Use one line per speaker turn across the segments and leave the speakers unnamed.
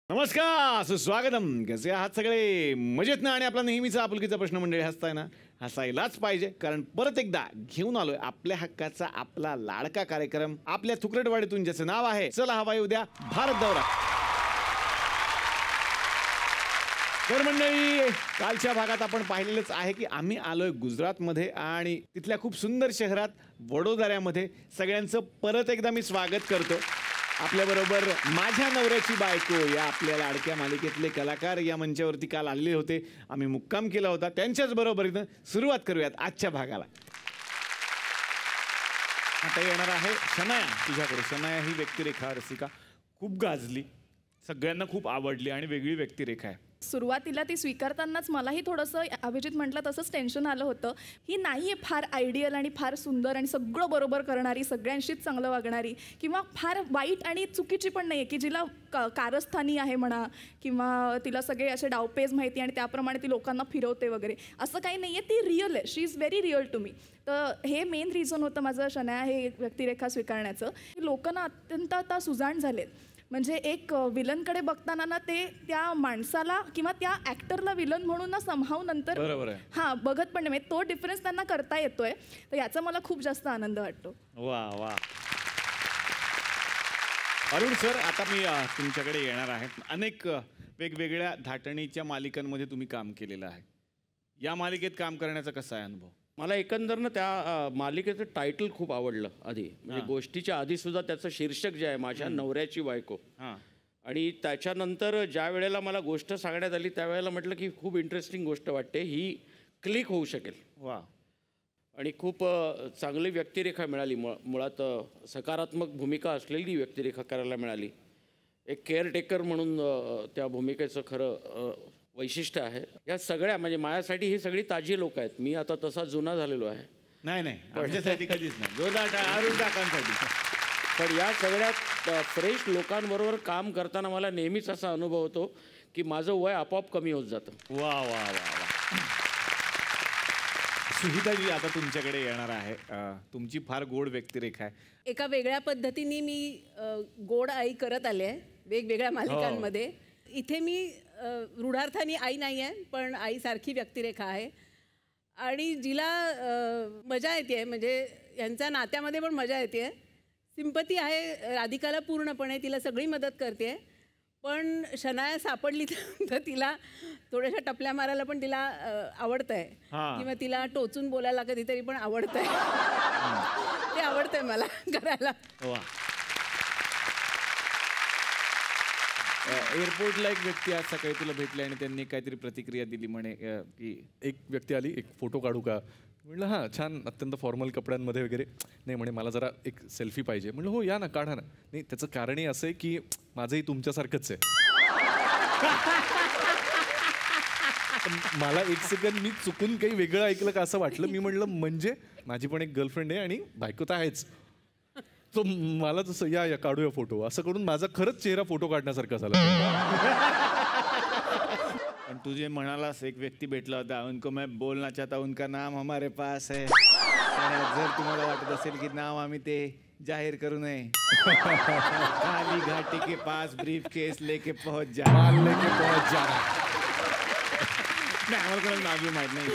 नमस्कार, सुस्वागतम. कसे आहात सगळे? मजेत ना? आणि आपला नेहमीचा आपुलकीचा प्रश्न मंडळी हसताय ना? हसायलाच पाहिजे, कारण परत एकदा घेऊन आलोय आपल्या हक्काचा आपला लाडका कार्यक्रम. आपल्या थुकरटवाडीतून ज्याचं नाव आहे चला हवाई उद्या भारत दौरा. तर मंडळी, कालच्या भागात आपण पाहिलेलंच आहे की आम्ही आलोय गुजरातमध्ये आणि तिथल्या खूप सुंदर शहरात वडोदऱ्यामध्ये. सगळ्यांचं परत एकदा मी स्वागत करतो. आपल्याबरोबर माझ्या नवऱ्याची बायको या आपल्या लाडक्या मालिकेतले कलाकार या मंचावरती काल आलेले होते. आम्ही मुक्काम केला होता. त्यांच्याच बरोबरीनं सुरुवात करूयात आजच्या भागाला. आता येणार आहे शनाया तुझ्याकडे. शनाया ही व्यक्तिरेखा रसिका खूप गाजली, सगळ्यांना खूप आवडली आणि वेगळी व्यक्तिरेखा आहे.
सुरुवातीला ती स्वीकारतानाच मलाही थोडंसं अभिजित म्हटलं तसंच टेन्शन आलं होतं. ही नाही आहे फार आयडियल आणि फार सुंदर आणि सगळं बरोबर करणारी, सगळ्यांशीच चांगलं वागणारी, किंवा फार वाईट आणि चुकीची पण नाही आहे की जिला कारस्थानी आहे म्हणा, किंवा तिला सगळे असे डावपेज माहिती आणि त्याप्रमाणे ती लोकांना फिरवते वगैरे, असं काही नाही आहे. ती रिअल आहे. She is very real to me. तर हे मेन रिझन होतं माझं शनाया हे व्यक्तिरेखा स्वीकारण्याचं. लोकांना अत्यंत आता सुजाण झालेत. म्हणजे एक विलनकडे बघताना ना ते त्या माणसाला किंवा त्या ॲक्टरला विलन म्हणून ना समहाव नंतर बघत पण नाही. तो डिफरन्स त्यांना करता येतोय. तर याचा मला खूप जास्त आनंद वाटतो.
वा वा. अरुण सर, आता मी तुमच्याकडे येणार आहे. अनेक वेगवेगळ्या धाटणीच्या मालिकांमध्ये तुम्ही काम केलेलं आहे. या मालिकेत काम करण्याचा कसा आहे अनुभव?
मला एकंदरनं त्या मालिकेचं टायटल खूप आवडलं आधी. म्हणजे गोष्टीच्या आधीसुद्धा त्याचं शीर्षक जे आहे माझ्या नवऱ्याची बायको, आणि त्याच्यानंतर ज्या वेळेला मला गोष्ट सांगण्यात आली त्यावेळेला म्हटलं की खूप इंटरेस्टिंग गोष्ट वाटते, ही क्लिक होऊ शकेल.
वा. आणि
खूप चांगली व्यक्तिरेखा मिळाली. मुळात सकारात्मक भूमिका असलेली व्यक्तिरेखा करायला मिळाली. एक केअरटेकर म्हणून त्या भूमिकेचं खरं वैशिष्ट्य आहे. या सगळ्या म्हणजे माझ्यासाठी ही सगळी ताजी लोक आहेत. मी आता तसा जुना झालेलो आहे.
नाही आमच्यासाठी कधीच नाही. अरुण काकांसाठी.
पण या सगळ्या फ्रेश लोकांबरोबर काम करताना मला नेहमीच असा अनुभव होतो की माझं वय आपोआप कमी होत जातं.
वा वा वा वा. सुहिताजी, आता तुमच्याकडे येणार आहे. तुमची फार गोड व्यक्तिरेखा आहे.
एका वेगळ्या पद्धतीने मी गोड आई करत आले आहे वेगवेगळ्या मालिकांमध्ये. इथे मी रूढार्थाने आई नाही आहे, पण आईसारखी व्यक्तिरेखा आहे आणि जिला मजा येते. म्हणजे यांच्या नात्यामध्ये पण मजा येते. सिंपती आहे राधिकाला पूर्णपणे, तिला सगळी मदत करते. पण शनाया सापडली तर तिला थोड्याशा टपल्या मारायला पण तिला आवडतं आहे, किंवा तिला टोचून बोलायला कधीतरी पण आवडतं आहे. ते आवडतंय मला करायला.
एअरपोर्टला एक व्यक्ती आज सकाळी तुला भेटली आणि त्यांनी काहीतरी प्रतिक्रिया दिली म्हणे की
एक व्यक्ती आली, एक फोटो काढू का? म्हटलं हां, छान, अत्यंत फॉर्मल कपड्यांमध्ये वगैरे. नाही म्हणे, मला जरा एक सेल्फी पाहिजे. म्हटलं हो, या ना, काढा ना. नाही, त्याचं कारणही असं आहे की माझंही तुमच्यासारखंच आहे. मला एक सेकंड मी चुकून काही वेगळं ऐकलं का असं वाटलं. मी म्हटलं म्हणजे माझी पण एक गर्लफ्रेंड आहे आणि बायको तर आहेच. तो मला तसं या काढूया फोटो असं करून माझा खरंच चेहरा फोटो काढण्यासारखा झाला.
पण तू जे म्हणालास एक व्यक्ती भेटला होता, उनको मैं बोलना चाहता हूं, उनका नाम हमारे पास है. जर तुम्हाला वाटत असेल की नाव आम्ही ते जाहीर करू नये, काली घाटी के पास ब्रीफ केस लेके पहुंच जा. नाही, आम्हाला कोणाला नाव माहित नाही.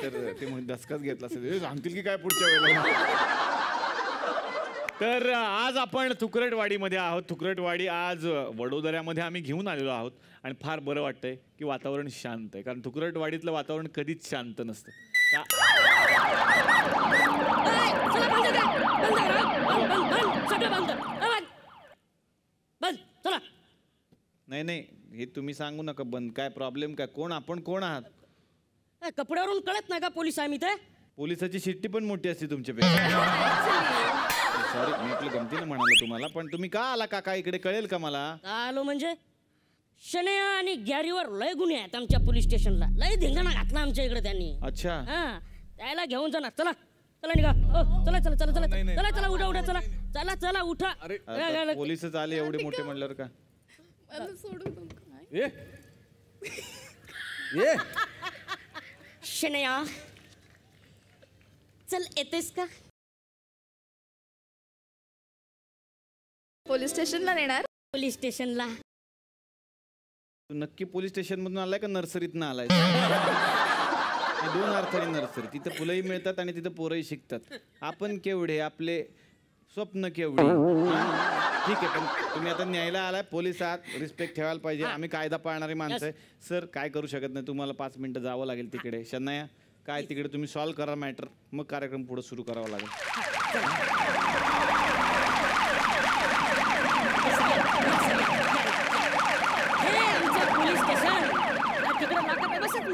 तर ते म्हणून दसकाच घेतला असेल, सांगतील की काय पुढच्या वेळेला. तर आज आपण थुकरटवाडीमध्ये आहोत. थुकरटवाडी आज वडोदऱ्यामध्ये आम्ही घेऊन आलेलो आहोत आणि फार बरं वाटतंय की वातावरण शांत आहे, कारण थुकरटवाडीतलं वातावरण कधीच शांत नसतं. नाही, हे तुम्ही सांगू नका बंद. काय प्रॉब्लेम काय? कोण आपण? कोण आहात?
कपड्यावरून कळत नाही का पोलीस आम्ही? ते
पोलिसाची शिट्टी पण मोठी असते तुमच्यापेक्षा. सॉरी, मी आपल्या गमतीनं म्हणालो तुम्हाला. पण तुम्ही का आला काका इकडे? कळेल का मला?
आलो म्हणजे शनाया आणि गॅरीवर लय गुन्हे आहेत आमच्या पोलीस स्टेशनला. लय धिंगाणा घातला आमच्या इकडे त्यांनी.
अच्छा.
त्याला घेऊन जा ना. चला चला निघा. चला चला चला चला चला चला उठा उठा. चला चला चला उठा.
पोलीसच आले एवढे मोठे म्हणल्यावर का?
शनाया, चल येतेस का?
पोलीस स्टेशनला नेणार?
पोलीस स्टेशनला
तू नक्की पोलीस स्टेशन मधून आलाय का नर्सरीतनं आलाय? दोन अर्थाने नर्सरी, तिथं फुलंही मिळतात आणि तिथं पोरंही शिकतात. आपण केवढे, आपले स्वप्न केवढे. ठीक आहे, पण तुम्ही आता न्यायला आलाय, पोलीस आहात, रिस्पेक्ट ठेवायला पाहिजे. आम्ही कायदा पाळणारी माणसं आहे. सर काय करू शकत नाही, तुम्हाला 5 मिनिटं जावं लागेल तिकडे. शनाया काय तिकडे तुम्ही सॉल्व्ह करा मॅटर, मग कार्यक्रम पुढे सुरू करावा लागेल.
पोलीस स्टेशन तिकडे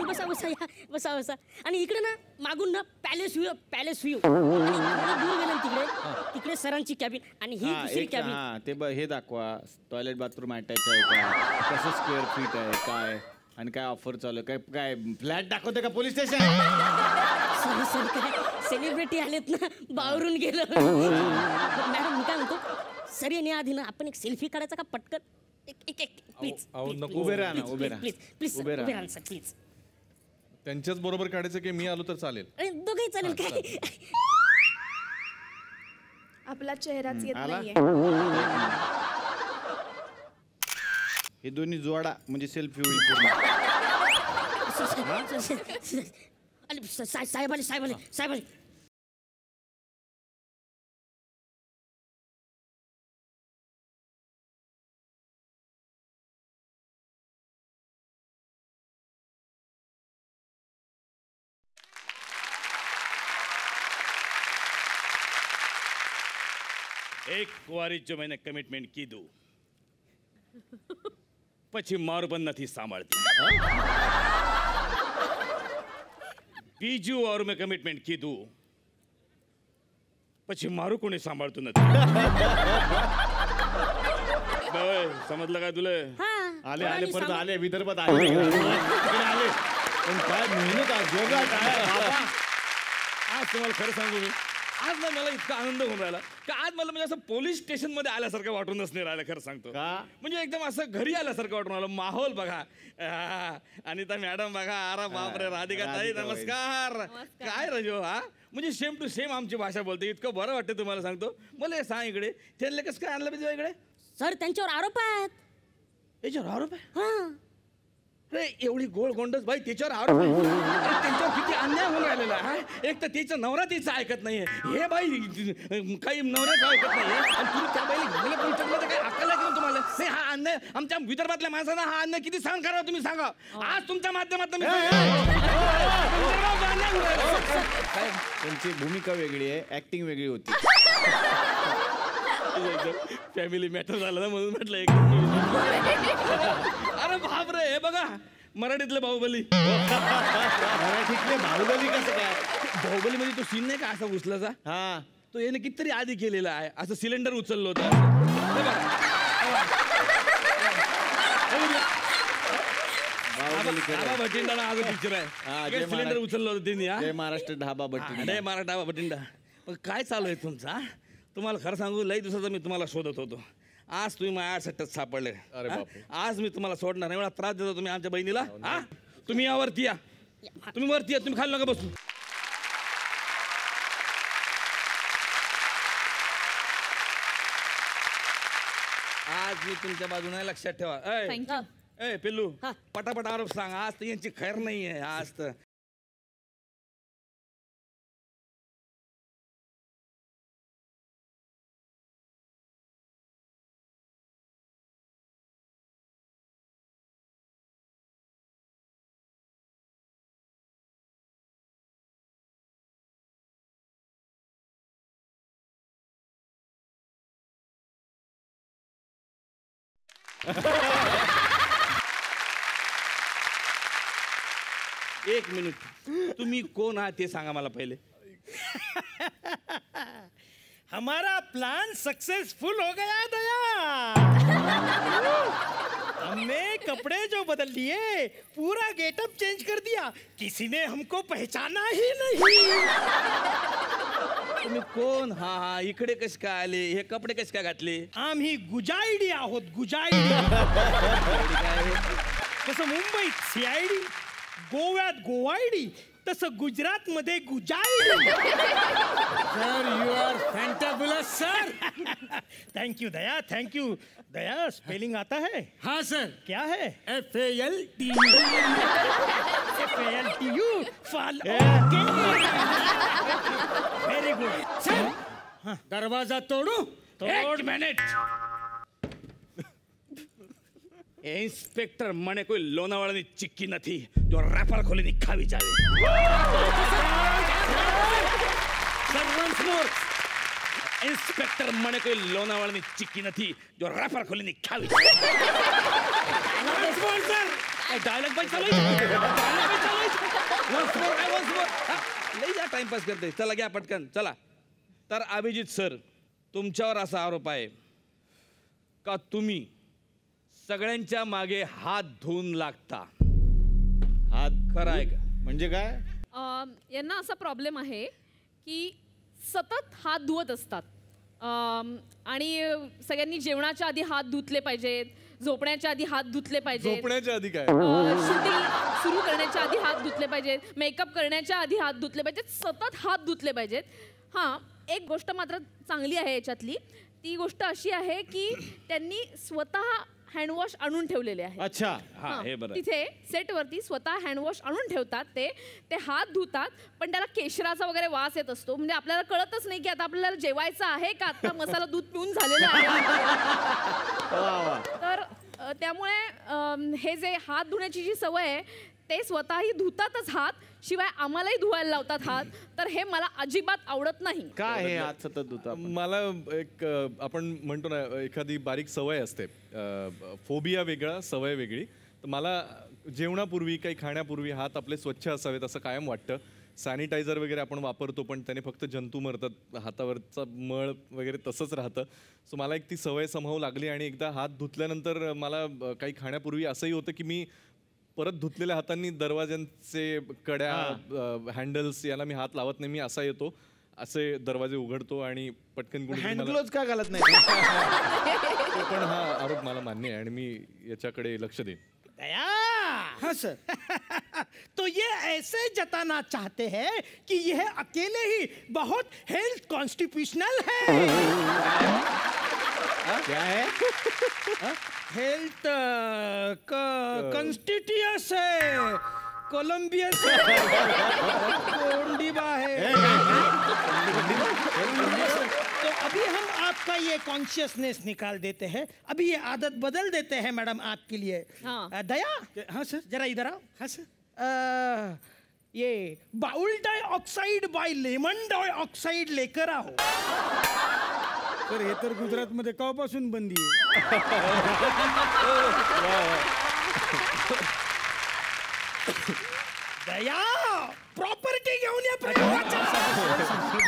बसा बसा या बसा बसा. आणि इकडे ना मागून ना पॅलेस व्ह्यू दूर गेलं तिकडे सरांची कॅबिन आणि ही दुसरी कॅबिन.
हा ते हे दाखवा, टॉयलेट बाथरूम अटॅच आहे का, कसं स्क्वेअर फीट आहे काय, आणि काय ऑफर चालू आहे, काय फ्लॅट दाखवते का पोलीस स्टेशन?
सर काय सेलिब्रिटी आलेत ना, बावरून गेलं. मॅडम मी काय म्हणतो, सर येण्या आधी ना आपण एक सेल्फी काढायचा का पटकन? एक प्लीज
उभे राहा ना, उभे राहा.
प्लीज उभे राहा सर प्लीज.
त्यांच्याच बरोबर काढायचं की मी आलो तर चालेल?
दोघंही चालेल काय?
आपला चेहराच येत
आला?
नाहीये.
हे दोन्ही जोडा म्हणजे सेल्फी होईल पूर्ण.
साहेब आले.
एक कुंवारी जो मैंने कमिटमेंट कीधું પછી મારું પણ નથી સાંભળતી. બીજું વારું મેં કમિટમેન્ટ કીધું પછી મારું કોणी सांभाळતું નથી. बघ समजलं काय तुला?
आले परत आले, विदर्भात आले. इकडे आले पण काय मेहनत आहे, जोगा काय बाबा.
आज तुम्हाला खरं सांगू मी, आज ना मला इतका आनंद होऊन राहिला की आज मला म्हणजे असं पोलीस स्टेशन मध्ये आल्यासारखं वाटूनच नाही राहिलं. खरं सांगतो
का?
म्हणजे एकदम असं घरी आल्यासारखं वाटून आलं. माहोल बघा, अनिता मॅडम बघा, अरे बापरे, राधिका ताई नमस्कार. काय रजो हा, म्हणजे सेम टू सेम आमची भाषा बोलते. इतकं बरं वाटतं तुम्हाला सांगतो. मला हे सांग इकडे त्यांना कसं काय आणलं पाहिजे इकडे?
सर त्यांच्यावर आरोप आहेत.
याच्यावर आरोप आहे?
हा
अरे एवढी गोळ गोंडस बाई, त्याच्यावर आरोप आहे. अरे त्यांच्यावर किती अन्याय होऊन राहिलेला आहे. एक तर तिचा नवरा तिचं ऐकत नाहीये, हे बाई काही नवऱ्याचं ऐकत नाहीये, आणि तुम्ही त्या बाईला गेल्या पंचायतमध्ये काही अक्कल आहे की तुम्हाला? नाही, हा अन्याय आमच्या विदर्भातल्या माणसांना हा अन्याय किती सहन करावा तुम्ही सांगा. आज तुमच्या माध्यमातून
त्यांची भूमिका वेगळी आहे, ऍक्टिंग वेगळी होती.
फॅमिली मॅटर झालं ना म्हणून म्हटलं एक. अरे बापरे, हे बघा मराठीतले बाहुबली.
मराठीतले बाहुबली कसं काय?
बाहुबली मध्ये तो सीन नाही का असा उचलाचा,
हा
तो याने कितीतरी आधी केलेला आहे. असं सिलेंडर उचललं होतं. हे बघा. ढाबा भटिंडा ना आजो पिक्चर आहे. सिलेंडर उचललं होतं त्यांनी.
जय महाराष्ट्र ढाबा भट्टी.
अरे महाराष्ट्र ढाबा भटिंडा. पण काय चालू आहे तुमचा? तुम्हाला खरं सांगू, लई दिवसाचा मी तुम्हाला शोधत होतो. आज तुम्ही माझ्या सट्ट्यात सापडले.
अरे
हा?
बापरे.
आज मी तुम्हाला सोडणार नाही. एवढा त्रास देतो तुम्ही आमच्या बहिणीला. हा, तुम्ही यावरती या, तुम्ही वरती या, तुम्ही खाली नका बसू. आज मी तुमच्या बाजूने, लक्षात ठेवा. ए पिल्लू, पटापट आरोप सांग. आज तर यांची खैर नाही आहे. आज तर एक मिनिट, तुम्ही कोण आहात ते सांगा मला पहिले.
हमारा प्लान सक्सेसफुल हो गया दया. हमने कपड़े जो बदल लिए, पूरा गेटअप चेंज कर दिया, किसी ने हमको पहचाना ही नहीं.
तुम्ही कोण? हा हा, इकडे कसे काय आले? हे कपडे कसे काय घातले?
आम्ही गुजाईडी आहोत, गुजाईडी. तसं मुंबईत सीआयडी, गोव्यात गोवाईडी, तसं गुजरात मध्ये गुजाईडी.
Sir, you are fantabulous sir.
Thank you Daya, thank you Daya. Spelling आता है?
हाँ सर,
क्या है?
FALTU।
FALTU फाल। वेरी गुड
सर, दरवाजा तोड़ू?
एक मिनट। इंस्पेक्टर मने कोई लोनावाड़ा चिक्की नहीं जो रैपर खोली खावी जाए। सर वंस मोर, इंस्पेक्टर मने कोई लोनावाड़ा चिक्की नहीं जो रैपर खोली खावी जाए। वंस मोर सर, डायलॉग पण चालू वंस मोर लई जा टाइमपास करते। चला घ्या पटकन चला। तर अभिजित सर, तुमच्यावर असा आरोप आहे का तुम्ही सगळ्यांच्या मागे हात धुवून लागता।
हात
खरं आहे का?
म्हणजे काय?
यांना असा प्रॉब्लेम आहे की सतत हात धुवत असतात आणि सगळ्यांनी जेवणाच्या आधी हात धुतले पाहिजेत, झोपण्याच्या आधी हात धुतले पाहिजेत,
झोपण्याच्या आधी काय?
शूटिंग सुरू करण्याच्या आधी हात धुतले पाहिजेत, मेकअप करण्याच्या आधी हात धुतले पाहिजेत, सतत हात धुतले पाहिजेत। हां, एक गोष्ट मात्र चांगली आहे याच्यातली, ती गोष्ट अशी आहे की त्यांनी स्वतः हँडवॉश आणून ठेवलेले आहे।
अच्छा,
हा हे बरं।
तिथे सेटवरती स्वतः हँडवॉश आणून ठेवतात, ते हात धुतात, पण त्याला केशराचा वगैरे वास येत असतो, म्हणजे आपल्याला कळतच नाही की आता आपल्याला जेवायचं आहे का आता मसाला दूध पिऊन झालेला आहे। तर त्यामुळे हे जे हात धुण्याची जी सवय आहे ते स्वतःही धुतातच हात, शिवाय आम्हालाही धुवायला लावतात हात, तर हे मला अजिबात आवडत नाही।
काय हे हात सतत धुता?
मला एक आपण म्हणतो ना एखादी बारीक सवय असते, फोबिया वेगळा सवय वेगळी। तर मला जेवणापूर्वी काही खाण्यापूर्वी हात आपले स्वच्छ असावेत असं कायम वाटतं। सॅनिटायझर वगैरे आपण वापरतो पण त्याने फक्त जंतू मरतात, हातावरचा मळ वगैरे तसंच राहतं। सो मला एक ती सवय समजावू लागली आणि एकदा हात धुतल्यानंतर मला काही खाण्यापूर्वी असंही होतं की मी परत धुतलेल्या हातांनी दरवाज्यांचे कड्या, हँडल्स याला मी हात लावत नाही। मी असा येतो, असे दरवाजे उघडतो आणि पटकन
हँड ग्लोव्ज का घालत नाही?
पण हा आरोप मला मान्य आहे आणि मी याच्याकडे लक्ष देईन।
दया, हाँ सर। तो ये ऐसे जताना चाहते हैं कि यह अकेले ही बहुत हेल्थ कॉन्स्टिट्यूशनल है।
क्या है?
हेल्थ कॉन्स्टिट्यूस है, कोलंबियस है, कोंडिबा है। तो अभी हम आपका ये कॉन्शियसनेस निकाल देते हैं, अभी ये आदत बदल देते हैं मैडम आपके लिए।
हाँ।
दया, हाँ सर, जरा इधर आओ। हाँ सर, ये bowl dioxide by lemon dioxide लेकर आओ।
सर हे तर गुजरातमध्ये केव्हापासून बंदी आहे?
दया, प्रॉपर्टी घेऊन या प्रयोगाच्या।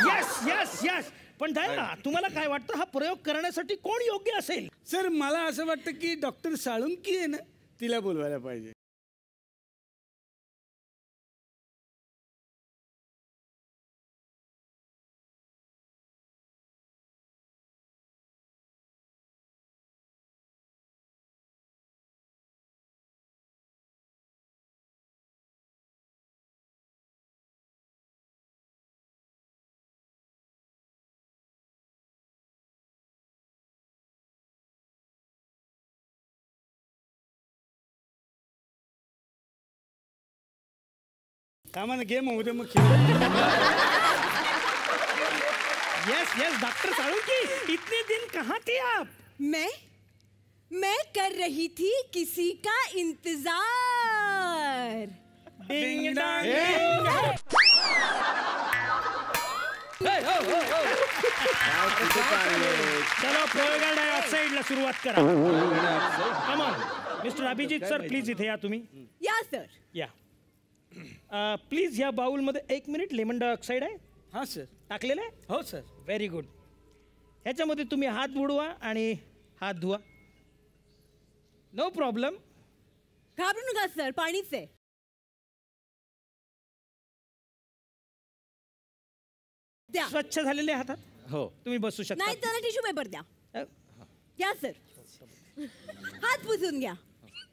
Yes yes yes. पण दया, तुम्हाला काय वाटतं हा प्रयोग करण्यासाठी कोण योग्य असेल?
सर मला असं वाटतं की डॉक्टर साळुंकी आहे ना, तिला बोलवायला पाहिजे। सामान्य गेम होऊ दे मग खेळ।
यस यस डॉक्टर साळुंकी, इतने दिन कहाँ थे आप?
मैं कर रही थी किसी का इंतजार।
डिंग डांग। चलो प्रयोगा डायऑक्साइडला सुरुवात करा। Come on mister Abhijit sir, please इथे या तुम्ही।
या सर।
या प्लीज या बाउलमध्ये 1 मिनिट लेमन डायऑक्साइड आहे।
हाँ सर।
टाकलेलं आहे?
हो सर।
Very good. ह्याच्यामध्ये तुम्ही हात बुडवा आणि हात धुवा। No problem.
घाबरू नका सर, पाणीच आहे। द्या।
स्वच्छ झालेले हातात?
हो।
तुम्ही बसू शकता।
नाही त्याला टिश्यू पेपर द्या। द्या सर। हात पुसून घ्या।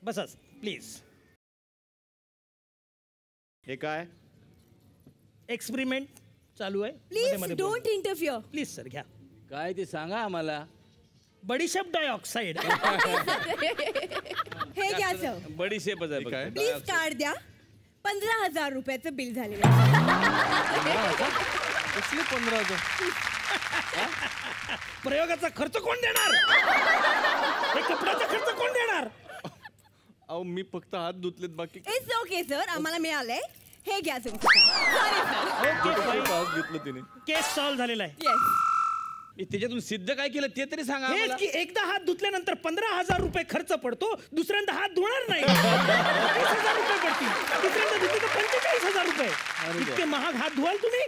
बसा प्लीज।
हे काय?
एक्सपेरिमेंट चालू आहे।
Please don't interfere.
Please sir घ्या।
काय ते सांगा आम्हाला।
बडीशेप डायऑक्साईड.
हे घ्या सर,
बडीशेपच आहे
काय?
प्लीज कार्ड द्या. 15,000 रुपयाचं बिल झालेलं.
कसले 15,000?
प्रयोगाचा खर्च कोण देणार? हे कपड्याचा खर्च कोण देणार?
अहो मी फक्त हात धुतलेत, बाकी
इट्स ओके सर, आम्हाला मिळालंय. हे घ्या तुमचं. Sorry sir.
हात घेतलं तिने.
केस सॉल्व्ह झालेला आहे.
येस.
त्याच्यातून सिद्ध काय केलं ते तरी सांगा
हेच
आम्हाला.
की एकदा हात धुतल्यानंतर 15,000 रुपये खर्च पडतो, दुसऱ्यांदा हात धुणार नाही. 30,000 रुपये पडतील, दुसऱ्यांदा धुतले तर 45,000 रुपये. इतके महाग हात धुवाल तुम्ही?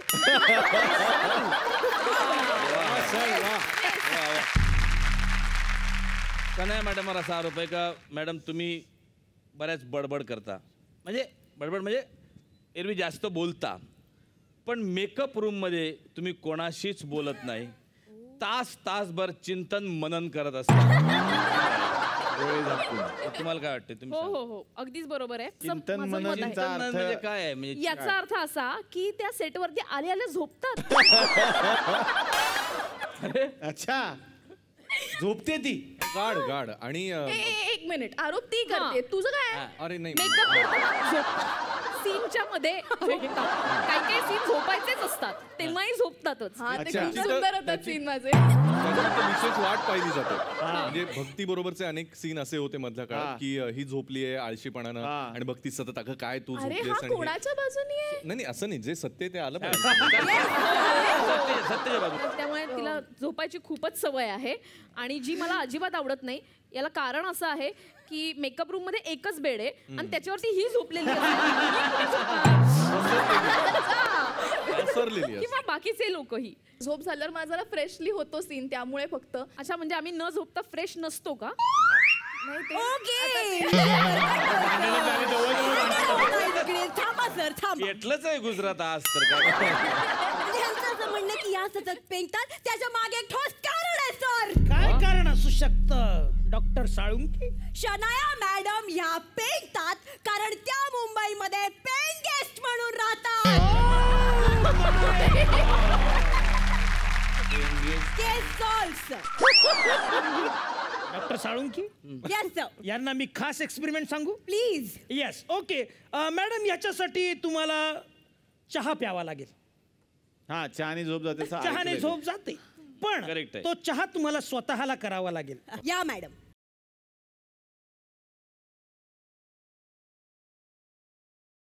का नाही मॅडम, मला 6 रुपये का मॅडम तुम्ही बऱ्याच बडबड करता. म्हणजे बडबड म्हणजे एरवी जास्त बोलता, पण मेकअप रूममध्ये तुम्ही कोणाशीच बोलत नाही. तासभर चिंतन मनन करत असता. तुम्हाला काय वाटतं? तुम्ही
हो
सांगा.
हो हो अगदीच बरोबर आहे.
चिंतन
माझं मत आहे.
मननचा
चिंतन
अर्थ
म्हणजे काय आहे? म्हणजे
याचा अर्थ असा की त्या सेटवरती आले आले झोपतात.
अच्छा, झोपते ती.
गाड आणि
एक मिनिट, आरोप ती करते, तुझं काय?
अरे नाही,
मेकअप करताना झोपतात. सीनच्या मध्ये झोपतात. काही काही सीन झोपायचेच असतात, तेव्हाही झोपतातच.
हा, ते
अच्छा.
खूप सुंदर होतात सीन माझे.
त्याच्यानंतर विशेष वाट पाहिली जाते. म्हणजे भक्ती बरोबरचे अनेक सीन असे होते मधल्या काळात की ही झोपली आहे आळशीपणानं आणि भक्ती सतत अगं काय तू
अरे
झोपलीस
हा
आणि हे-
कोणाच्या बाजूने आहे?
नाही असं नाही, जे सत्य आहे ते आलं पाहिजे.
सत्य बाजू.
त्यामुळे तिला झोपायची खूपच सवय आहे आणि जी मला अजिबात आवडत नाही. याला कारण असं आहे की मेकअप रूम मध्ये एकच बेड आहे आणि त्याच्यावरती ही झोपलेली असते.
पसरलेली असते.
किंवा बाकीचे लोकही.
झोप झाल्यावर माझा जरा फ्रेशली होतो सीन, त्यामुळे फक्त.
अच्छा, म्हणजे आम्ही न झोपता फ्रेश नसतो का?
नाही ते
ओके. थांबा सर, थांबा.
पेटलंच आहे गुजरात आज तर काय.
म्हणजे ह्यांचं असं म्हणणं की या सतत पेंगतात, त्याच्या मागे एक ठोस कारण आहे सर.
काय कारण असू शकतं डॉक्टर साळुंके?
शनाया मॅडम ह्या पेंगतात कारण त्या मुंबईमध्ये पेंग गेस्ट म्हणून राहतात. Case solve sir.
Doctor Salunke,
yes sir,
यांना मी खास एक्सपेरिमेंट सांगू?
प्लीज.
Yes, okay. मॅडम, याच्यासाठी तुम्हाला चहा प्यावा लागेल.
हा, चहाने झोप जाते असं
चहाने
ऐकलंय.
झोप जाते, पण
Correct आहे.
तो चहा तुम्हाला स्वतःला करावा लागेल.
या मॅडम.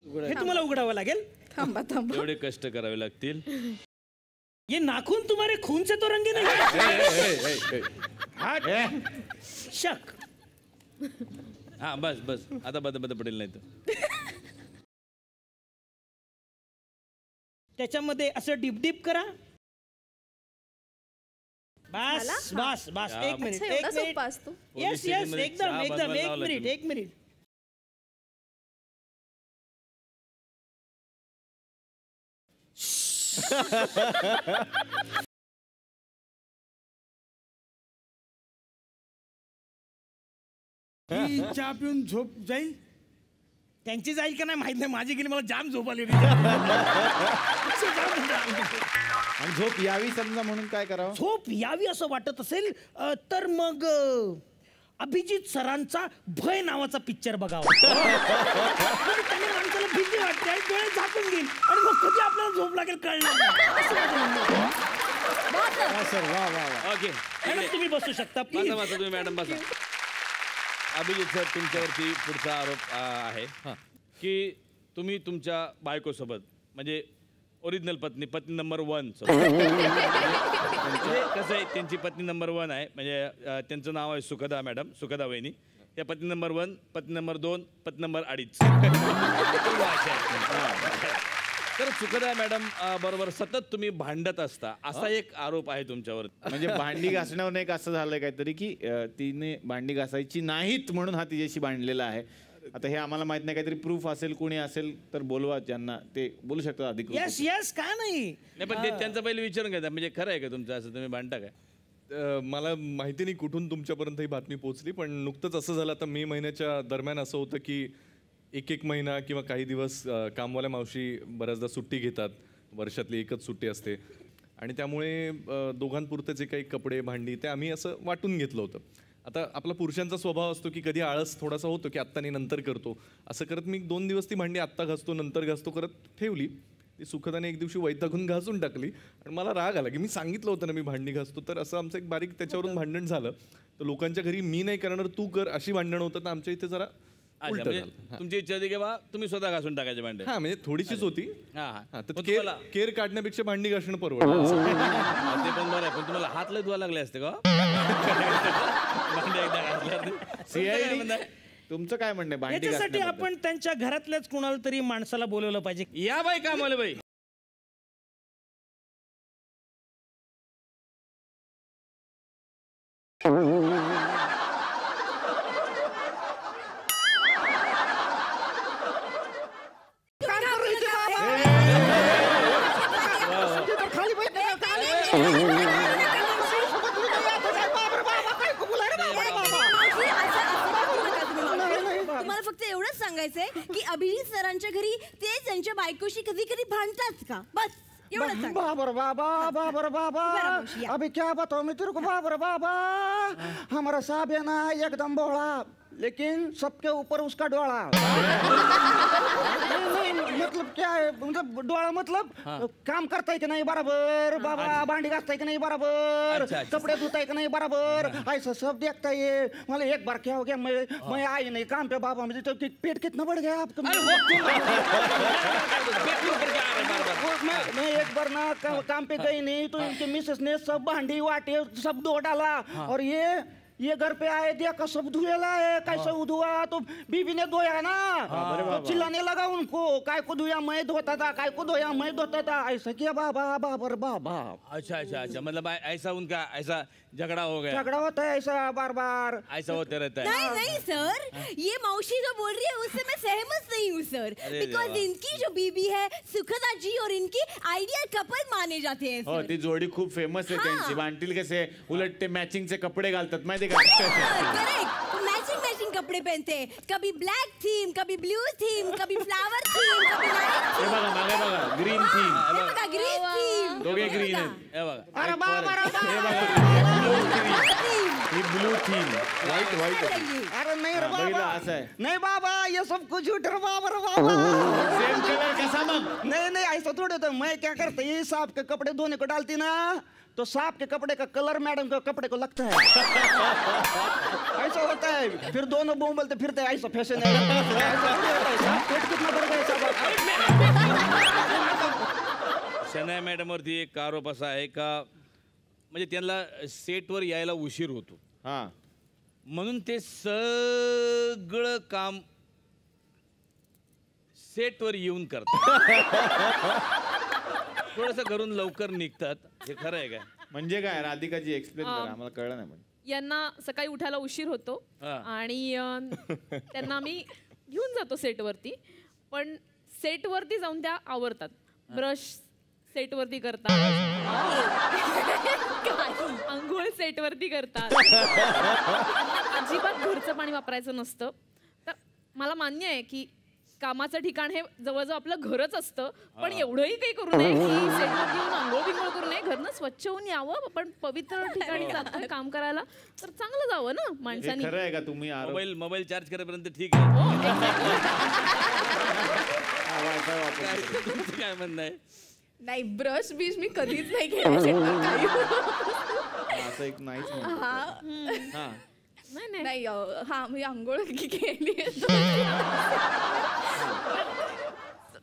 हे तुम्हाला उघडावं लागेल.
थांबा थांबा.
एवढे कष्ट करावे लागतील.
ये नाखून तुम्हारे खून से तो रंगे नहीं. शक.
हा बस बस, आता बद पडेल नाही तर.
त्याच्यामध्ये असं डीप डीप करा. बस
झाला?
बस बस, एक मिनिट,
अच्छा,
एक
एवढा
मिनिट.
सोपा असतो?
येस येस,
स्टेशनमध्ये
एकदम
चहा
एकदम,
बनवायला
एक
लावला
मिनिट
तुम्ही.
एक मिनिट.
ही चहा पिऊन झोप जाईल.
त्यांची जाईल का नाही माहित नाही, माझी गेली, मला जाम झोप आली.
आणि झोप यावी समजा म्हणून काय करावं?
झोप यावी असं वाटत असेल तर मग अभिजित सरांचा भय नावाचा पिक्चर बघावा. म्हणजे त्याने माणसाला भीती वाटते आणि डोळे झाकून घेईल आणि मग कधी आपल्याला झोप लागेल कळणार नाही. असं माझं म्हणणं आहे.
वा सर, वा वा वा.
ओके,
मॅडम, तुम्ही बसू शकता
बसा
प्लीज.
बसा तुम्ही मॅडम बसा. अभिजित सर, तुमच्यावरती पुढचा आरोप आहे की तुम्ही तुमच्या बायकोसोबत म्हणजे ओरिजिनल पत्नी नंबर 1 म्हणजे कसं आहे, त्यांची पत्नी नंबर 1 आहे, म्हणजे त्यांचं नाव आहे सुखदा मॅडम, सुखदा वहिनी. त्या पत्नी नंबर 1, पत्नी नंबर 2, पत्नी नंबर 2.5. तर सुखदा मॅडम बरोबर सतत तुम्ही भांडत असता असा एक आरोप आहे तुमच्यावर.
म्हणजे भांडी घासण्यावर एक असं झालंय काहीतरी की तिने भांडी घासायची नाहीत म्हणून हा तिच्याशी भांडलेला आहे. आता हे आम्हाला माहित नाही, काहीतरी प्रूफ असेल, कोणी असेल तर बोलवा, ज्यांना ते बोलू शकतात अधिकृत.
येस येस, का नाही.
नाही पण ते त्यांचं पहिले विचारून घ्या, म्हणजे खरं आहे का तुमचं असं, तुम्ही भांडता काय?
मला माहिती नाही कुठून तुमच्यापर्यंत ही बातमी पोहोचली, पण नुकतंच असं झालं. आता मे महिन्याच्या दरम्यान असं होतं की एक महिना किंवा काही दिवस कामवाल्या मावशी बऱ्याचदा सुट्टी घेतात, वर्षातली एकच सुट्टी असते. आणि त्यामुळे दोघांपुरतं जे काही कपडे भांडी ते आम्ही असं वाटून घेतलं होतं. आता आपला पुरुषांचा स्वभाव असतो की कधी आळस थोडासा होतो की आत्ता नाही नंतर करतो, असं करत मी 2 दिवस ती भांडी आत्ता घासतो नंतर घासतो करत ठेवली. ती सुखदाने एक दिवशी वैतागून घासून टाकली आणि मला राग आला की मी सांगितलं होतं ना मी भांडी घासतो. तर असं आमचं एक बारीक त्याच्यावरून भांडण झालं. तर लोकांच्या घरी मी नाही करणार तू कर अशी भांडण होतं, तर आमच्या इथे जरा उलटं झालं.
तुमची इच्छा होती की बा तुम्ही स्वतः घासून टाकायचे भांडे.
हा म्हणजे थोडीशीच होती.
हा
तर केअर काढण्यापेक्षा भांडी घासणं परवडलं.
ते पण बरं आहे, पण तुम्हाला हात लय धुवा लागले असते का भांडे एकदा घासल्यावर?
CID तुमचं काय म्हणणं आहे भांडी
याच्यासाठी
घासण्याबद्दल?
आपण त्यांच्या घरातल्याच कुणाला तरी माणसाला बोलवलं पाहिजे.
या बाई कामाला बाई.
तुम्हाला फक्त एवढंच सांगायचंय की अभिजित सरांच्या घरी ते त्यांच्या बायकोशी कधी कधी भांडतात का, बस एवढंच सांगा.
बाबर बाबा बाबर बाबा
मावशी, या.
अभी क्या बताओ मैं तेरे को बाबर बाबा हमारा साहब है ना एकदम बोला लेकिन सबके ऊपर उसका डोळा. नहीं, मतलब क्या है मतलब डोळा मतलब काम करताय की नहीं बराबर बाबा, भांडी घासताय की नहीं बराबर,
अच्छा, अच्छा.
कपड़े धुताय की नहीं बराबर, ऐसा सब देखता है. मतलब एक बार क्या हो गया, मैं आई नहीं काम पे बाबा, मुझे तो पेट कितना बढ़ गया आपका. मैं एक बार ना काम पे गई नहीं तो इनके मिसेस ने सब भांडी वाटे सब धो डाला और ये घर पे आए देखा सब धुएला है. कैसे धुआ तो बीबी ने धोया ना, तो चिल्लाने लगा उनको, काय को धोया मैं धोता था, काय को धोया मैं धोता था, ऐसा किया बाबा बाबर बाबा.
अच्छा अच्छा अच्छा, मतलब ऐसा उनका ऐसा झगड़ा हो गया,
झगड़ा होता है ऐसा बार बार,
ऐसा होते रहता है.
नहीं नहीं सर, ये मौसी जो बोल रही है उससे मैं सहमत नहीं हूँ सर, बिकॉज इनकी जो बीबी है सुखदा जी और इनकी आइडियल कपल माने जाते हैं
हो
सर.
ती जोडी खूप फेमस आहे त्यांची. भांडतील कसे उलट ते मॅचिंगचे कपडे घालतात माहिती का.
करेक्ट, मैचिंग मैचिंग कपड़े पहनते हैं, कभी ब्लॅक थीम, कभी ब्लू थीम, कभी फ्लावर थीम, कभी लाइट
हे बघा मागे बघा ग्रीन थीम,
ग्रीन थीम.
दोघे ग्रीन आहेत.
हे बघा
अरे बाबा
हे बघा ही ब्लू थीम,
व्हाईट व्हाईट
अरे नहीं रे
बघितलं
बाबा,
असं आहे.
नहीं बाबा ये सब कुछ झूठ रे बाबा रे बाबा.
सेम कलर कसा मग.
नहीं नहीं ऐसा थोड़े होता है. मैं क्या करता ये सांप के कपड़े धोने को डालती ना तो सांप के कपड़े का कलर मैडम के कपड़े को लगता है. ऐसा होता है, फिर दोनों बोंबलते फिरते हैं, ऐसा फैशन है. ऐसा थोड़ी होता है. सांप पेट कितना बढ़ गया साहब.
शनाया मॅडमवरती एक आरोप असा आहे का म्हणजे त्यांना सेटवर यायला उशीर होतो,
हा
म्हणून ते सगळं काम सेटवर येऊन करतात. थोडंसं घरून लवकर निघतात. हे खरं आहे काय?
म्हणजे काय राधिकाजी एक्सप्लेन करा, आम्हाला कळलं नाही. पण
यांना सकाळी उठायला उशीर होतो
हा.
आणि त्यांना आम्ही घेऊन जातो सेटवरती, पण सेटवरती जाऊन त्या आवरतात, ब्रश सेटवरती करतात, आंघोळ सेटवरती करतात. अजिबात घरचं पाणी वापरायचं नसतं. तर मला मान्य आहे की कामाचं ठिकाण हे जवळजवळ आपलं घरच असतं, पण एवढंही काही करू नये की सेटवरती येऊन आंघोळ बिंघोळ करू नये. घरनं स्वच्छ होऊन यावं, पण पवित्र ठिकाणी जातं काम करायला तर चांगलं जावं ना
हे
माणसाने.
खरं आहे का तुम्ही आरोप?
मोबाईल चार्ज करेपर्यंत ठीक आहे.
हो, exactly.
हा, wifi वापरतो.
तुमचं काय म्हणणं आहे?
नाही, ब्रश बीश मी कधीच नाही केलं शेतात काही.
हा, असं एक नाहीच म्हणतो. हा
नाही नाही
नाही हा मी आंघोळ केली.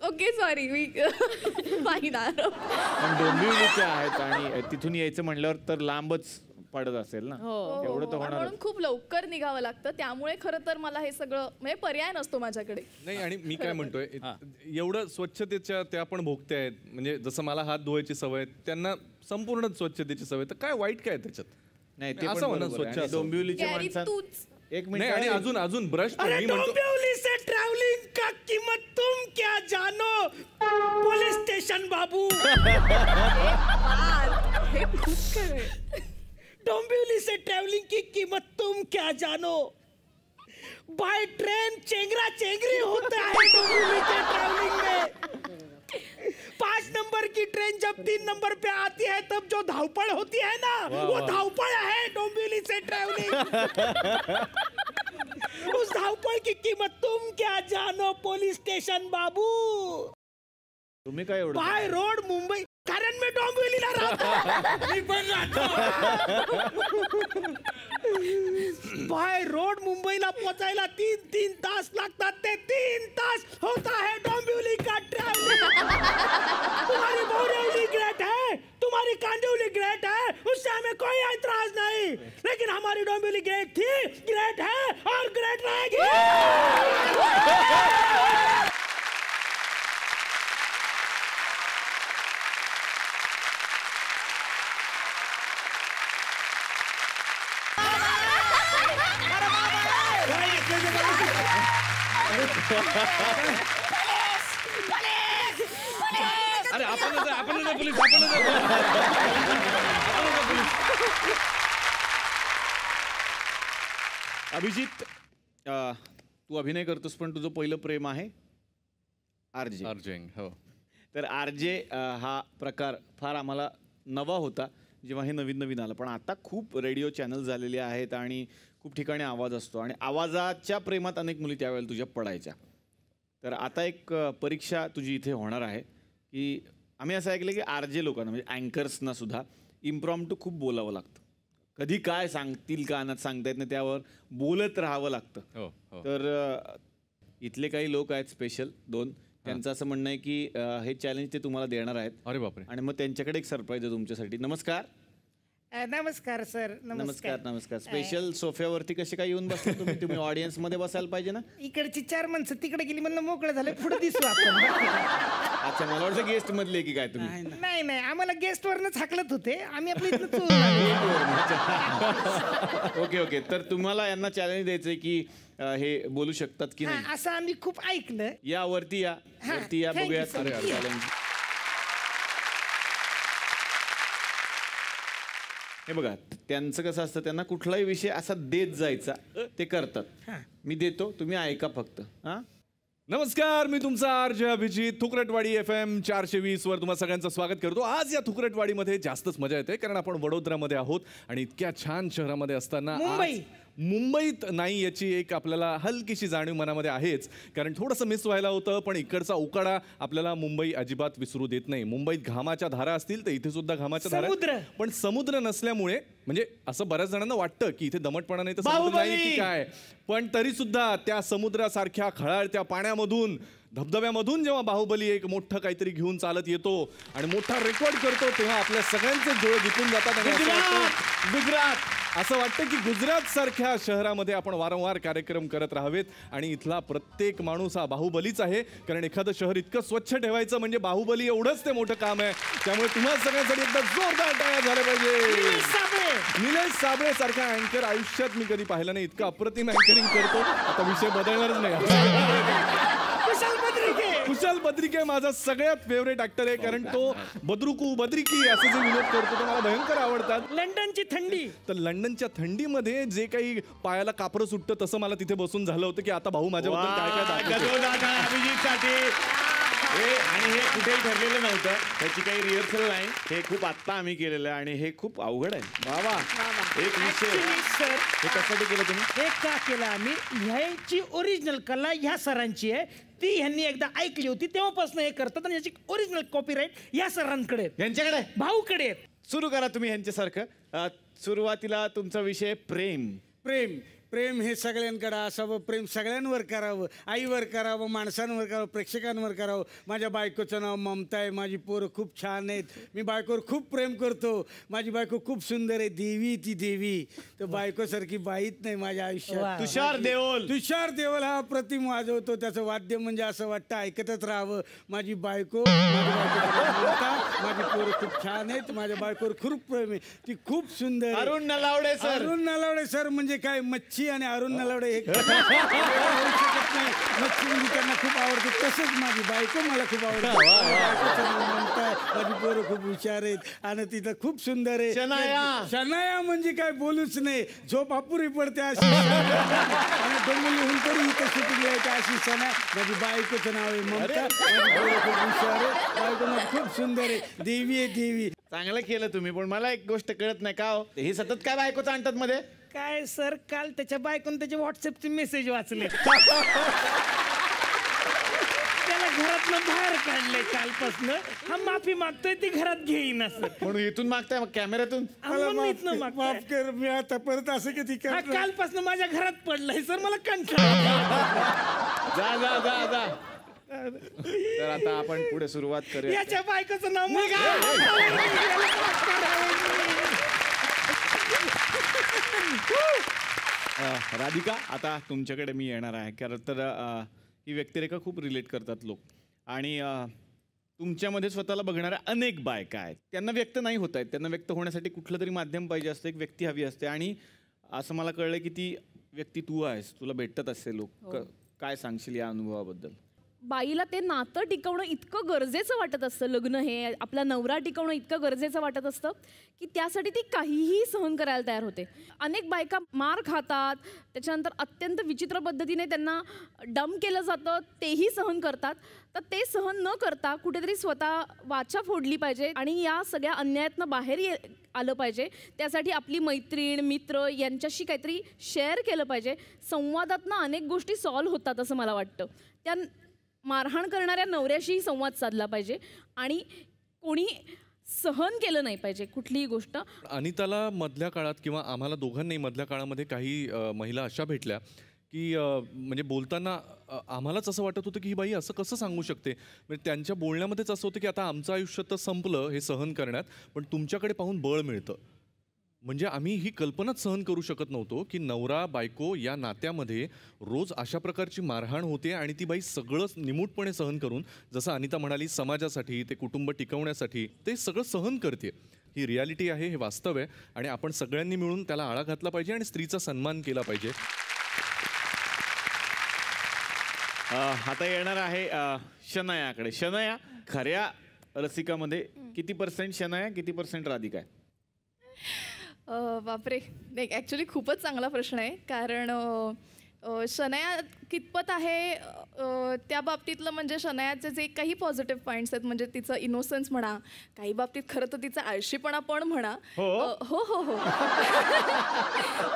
ओके सॉरी मी पाहिणार.
पण डोंबिवलीचे आहेत आणि तिथून यायचं म्हणल्यावर तर लांबच पडत असेल ना.
हो.
एवढं तर होणार.
म्हणून खूप लवकर निघावं लागतं, त्यामुळे खरं तर मला हे सगळं म्हणजे पर्याय नसतो माझ्याकडे.
नाही. आणि मी काय म्हणतोय एवढं स्वच्छतेच्या त्या पण भोगते आहेत. म्हणजे जसं मला हात धुवायची सवय, त्यांना संपूर्ण स्वच्छतेची सवय, तर काय वाईट काय त्याच्यात?
नाही ते
असं
पण
म्हणा,
बरोबर आहे.
स्वच्छ
आणि
असावं.
डोंबिवलीच्या
कॅरी
माणसात
तूच.
एक
नाही. आणि
मिनिट
अजून ब्रश पण
अरे
मी म्हणतो
डोंबिवली से ट्रैवलिंग का कीमत तुम क्या जानो, पुलिस स्टेशन बाबू.
हे खूप खरं आहे.
डोंबिवली से ट्रैवलिंग की कीमत तुम क्या जानो, बाय ट्रेन चेंगरा चेंगरी होता है डोंबिवली के ट्रैवलिंग में, 5 नंबर की ट्रेन जब 3 नंबर पे आती है तब जो धावपड़ होती है ना वो धावपड़ है डोंबिवली से ट्रैवलिंग। उस धावपड़ की कीमत तुम क्या जानो पुलिस स्टेशन बाबू।
तुम्ही काय एवढं
बाय रोड मुंबई, कारण मी डोंबिवलीला राहतो। मी पण राहतो। बाय रोड मुंबईला पोचायला 3 तास लागतात, ते 3 तास होता है डोंबिवली का ट्रैवलिंग। तुम्हारी बोरिवली ग्रेट है, तुम्हारी कांदिवली ग्रेट है, उससे हमें कोई ऐतराज नहीं, लेकिन हमारी डोंबिवली ग्रेट थी, ग्रेट है और ग्रेट रहेगी।
अरे आपण पोलीस
अभिजित, तू अभिनय करतोस पण तुझं पहिलं प्रेम आहे आरजे.
हो.
तर आरजे हा प्रकार फार आम्हाला नवा होता जेव्हा हे नवीन आलं, पण आता खूप रेडिओ चॅनल झालेले आहेत आणि खूप ठिकाणी आवाज असतो आणि आवाजाच्या प्रेमात अनेक मुली त्यावेळेला तुझ्या पडायच्या. तर आता एक परीक्षा तुझी इथे होणार आहे की आम्ही असं ऐकलं की आरजे लोकांना म्हणजे अँकर्सना सुद्धा इम्प्रॉम्प्टू खूप बोलावं लागतं. कधी काय सांगतील का ना सांगता येत नाही, त्यावर बोलत राहावं लागतं. तर इथले काही लोक आहेत स्पेशल 2, त्यांचं असं म्हणणं आहे की हे चॅलेंज ते तुम्हाला देणार आहेत.
अरे बापरे.
आणि मग त्यांच्याकडे एक सरप्राईज आहे तुमच्यासाठी. नमस्कार.
नमस्कार सर.
नमस्कार. स्पेशल सोफ्यावरती कसे काय येऊन बसले तुम्ही? तुम्ही ऑडियन्स मध्ये बसायला पाहिजे ना.
इकडची 4 माणसं तिकडे गेली म्हणून मोकळं झालं, पुढे दिसू आपण.
अच्छा, मला वाटतं गेस्ट मधले की काय तुम्ही?
नाही, आम्हाला गेस्ट वरनच हाकलत होते, आम्ही आपलं इथं
ओके. तर तुम्हाला यांना चॅलेंज द्यायचंय की हे बोलू शकतात की नाही
असं आम्ही खूप ऐकलं.
या वरती या बघूयात. चॅलेंज हे बघा, त्यांचं कसं असतं, त्यांना कुठलाही विषय असा देत जायचा, ते करतात. मी देतो, तुम्ही ऐका फक्त.
नमस्कार, मी तुमचा आरजे अभिजित. थुकरटवाडी FM 420 वर तुम्हा सगळ्यांचं स्वागत करतो. आज या थुकरटवाडीमध्ये जास्तच मजा येते कारण आपण वडोदरामध्ये आहोत आणि इतक्या छान शहरामध्ये असताना मुंबईत नाही याची एक आपल्याला हलकीशी जाणीव मनामध्ये आहेच, कारण थोडंसं मिस व्हायला होतं. पण इकडचा उकाडा आपल्याला मुंबई अजिबात विसरू देत नाही. मुंबईत घामाच्या धारा असतील तर इथे सुद्धा घामाच्या धारा, पण समुद्र नसल्यामुळे म्हणजे असं बऱ्याच जणांना वाटतं की इथे दमटपणा नाही तर समुद्र नाही की काय, पण तरी सुद्धा त्या समुद्रासारख्या खळाळत्या पाण्यामधून धबधब्यामधून जेव्हा बाहुबली एक मोठं काहीतरी घेऊन चालत येतो आणि मोठा रेकॉर्ड करतो तेव्हा आपल्या सगळ्यांचे डोळे दिपून जातात आणि असं वाटतं की गुजरात सारख्या शहरामध्ये आपण वारंवार कार्यक्रम करत राहावेत. आणि इथला प्रत्येक माणूस हा बाहुबलीच आहे, कारण एखादं शहर इतकं स्वच्छ ठेवायचं म्हणजे बाहुबली एवढंच ते मोठं काम आहे. त्यामुळे तुम्हाला सगळ्यांसाठी एकदा जोरदार टाळ्या झाल्या पाहिजे. निलेश साबळे सारखा अँकर आयुष्यात मी कधी पाहिलं नाही, इतकं अप्रतिम अँकरिंग करतो. आता विषय बदलणारच नाही. कुशल बद्रिके माझा सगळ्यात फेवरेट ऍक्टर आहे, कारण तो बद्रिकी असे जे विनोद करतो ते मला भयंकर आवडतात.
लंडनची थंडी,
तर लंडनच्या थंडीमध्ये जे काही पायाला कापरं सुटतं तसं मला तिथे बसून झालं होतं की आता भाऊ माझ्याबद्दल काय
अभिजितसाठी. आणि हे कुठेही ठरलेलं नव्हतं, त्याची काही रिहर्सल नाही, हे खूप आत्ता आम्ही केलेलं आहे आणि हे खूप अवघड आहे. बाबा एक विषय
सर,
हे कशासाठी केलं तुम्ही?
हे का केलं आम्ही? ह्याची ओरिजिनल कला ह्या सरांची आहे, ती ह्यांनी एकदा ऐकली होती तेव्हापासून हे करतात आणि याची ओरिजिनल कॉपीराईट या सरांकडे,
यांच्याकडे,
भाऊकडे.
सुरू करा तुम्ही यांच्यासारखं. सुरुवातीला तुमचा विषय प्रेम.
प्रेम हे सगळ्यांकडे असावं, प्रेम सगळ्यांवर करावं, आईवर करावं, माणसांवर करावं, प्रेक्षकांवर करावं. माझ्या बायकोचं नाव ममता आहे, माझी पोरं खूप छान आहेत, मी बायकोवर खूप प्रेम करतो, माझी बायको खूप सुंदर आहे, देवी ती देवी, तर बायकोसारखी बाईच नाही माझ्या आयुष्यात.
तुषार
देओल हा प्रतिम वाजवतो, त्याचं वाद्य म्हणजे असं वाटतं ऐकतच राहावं. माझी बायको माझी पोरं खूप छान आहेत, माझ्या बायकोवर खूप प्रेम आहे, ती खूप सुंदर.
अरुण नलावडे सर
म्हणजे काय मच्छी मीनाक्षी आणि अरुण नलवडे एक होऊ शकत नाही. नक्की त्यांना खूप आवडते. तसंच माझी बायको मला खूप आवडते. बायकोचं नाव ममता आहे. माझी पोरं खूप हुशार आहेत आणि तिथं खूप सुंदर आहे. शनाया म्हणजे काय बोलूच नाही. झोप अपुरी पडते अशी आणि डोंबिवलीहून तरी इथं शूटिंग यायची अशी शनाया. माझी बायकोचं नाव आहे ममता. माझी पोरं खूप हुशार आहे. बायको माझी खूप सुंदर आहे. देवी आहे देवी.
चांगलं केलं तुम्ही, पण मला एक गोष्ट कळत नाही का हो, हे सतत काय बायकोचं आणतात मध्ये?
काय सर, काल त्याच्या बायकोन त्याचे व्हॉट्सअपचे मेसेज वाचले. त्याला घरातनं बाहेर काढले कालपासून. हा माफी मागतोय, ती घरात घेईना सर.
म्हणून इथून मागताय मग कॅमेऱ्यातून?
माफ कर, मी आता परत असं किती
कालपासून माझ्या घरात पडलंय सर, मला कंटाळा.
जा जा जा जा. तर आता आपण पुढे सुरुवात करूया.
याच्या बायकोचं नाव
राधिका, आता तुमच्याकडे मी येणार आहे. कारण तर ही व्यक्तिरेखा खूप रिलेट करतात लोक आणि तुमच्यामध्ये स्वतःला बघणाऱ्या अनेक बायका आहेत. त्यांना व्यक्त नाही होत आहेत. त्यांना व्यक्त होण्यासाठी कुठलं तरी माध्यम पाहिजे असतं, एक व्यक्ती हवी असते. आणि असं मला कळलं की ती व्यक्ती तू आहेस. तुला भेटत असते लोक. काय सांगशील या अनुभवाबद्दल?
बाईला ते नातं टिकवणं इतकं गरजेचं वाटत असतं. लग्न हे आपला नवरा टिकवणं इतकं गरजेचं वाटत असतं की त्यासाठी ती काहीही सहन करायला तयार होते. अनेक बायका मार खातात, त्याच्यानंतर अत्यंत विचित्र पद्धतीने त्यांना डंप केलं जातं, तेही सहन करतात. तर ते सहन न करता कुठेतरी स्वतः वाचा फोडली पाहिजे आणि या सगळ्या अन्यायातनं बाहेर आलं पाहिजे. त्यासाठी आपली मैत्रीण, मित्र यांच्याशी काहीतरी शेअर केलं पाहिजे. संवादातनं अनेक गोष्टी सॉल्व्ह होतात असं मला वाटतं. त्या मारहाण करणाऱ्या नवऱ्याशीही संवाद साधला पाहिजे आणि कोणी सहन केलं नाही पाहिजे कुठलीही गोष्ट.
अनिताला मधल्या काळात किंवा आम्हाला दोघांनाही मधल्या काळामध्ये काही महिला अशा भेटल्या की म्हणजे बोलताना आम्हालाच असं वाटत होतं की ही बाई असं कसं सांगू शकते. म्हणजे त्यांच्या बोलण्यामध्येच असं होतं की आता आमचं आयुष्य तर संपलं हे सहन करण्यात, पण तुमच्याकडे पाहून बळ मिळतं. म्हणजे आम्ही ही कल्पनाच सहन करू शकत नव्हतो की नवरा बायको या नात्यामध्ये रोज अशा प्रकारची मारहाण होते आणि ती बाई सगळं निमूटपणे सहन करून, जसं अनिता म्हणाली, समाजासाठी, ते कुटुंब टिकवण्यासाठी ते सगळं सहन करते. ही रियालिटी आहे, हे वास्तव आहे आणि आपण सगळ्यांनी मिळून त्याला आळा घातला पाहिजे आणि स्त्रीचा सन्मान केला पाहिजे.
आता येणार आहे शनायाकडे. शनाया, खऱ्या रसिकामध्ये किती % शनाया, किती % राधिका आहे?
बापरे, नाही ॲक्च्युली खूपच चांगला प्रश्न आहे. कारण शनाया कितपत आहे त्या बाबतीतलं, म्हणजे शनायाचे जे काही पॉझिटिव्ह पॉईंट्स आहेत, म्हणजे तिचं इनोसन्स म्हणा, काही बाबतीत खरं तर तिचा आळशीपणा पण म्हणा. हो हो हो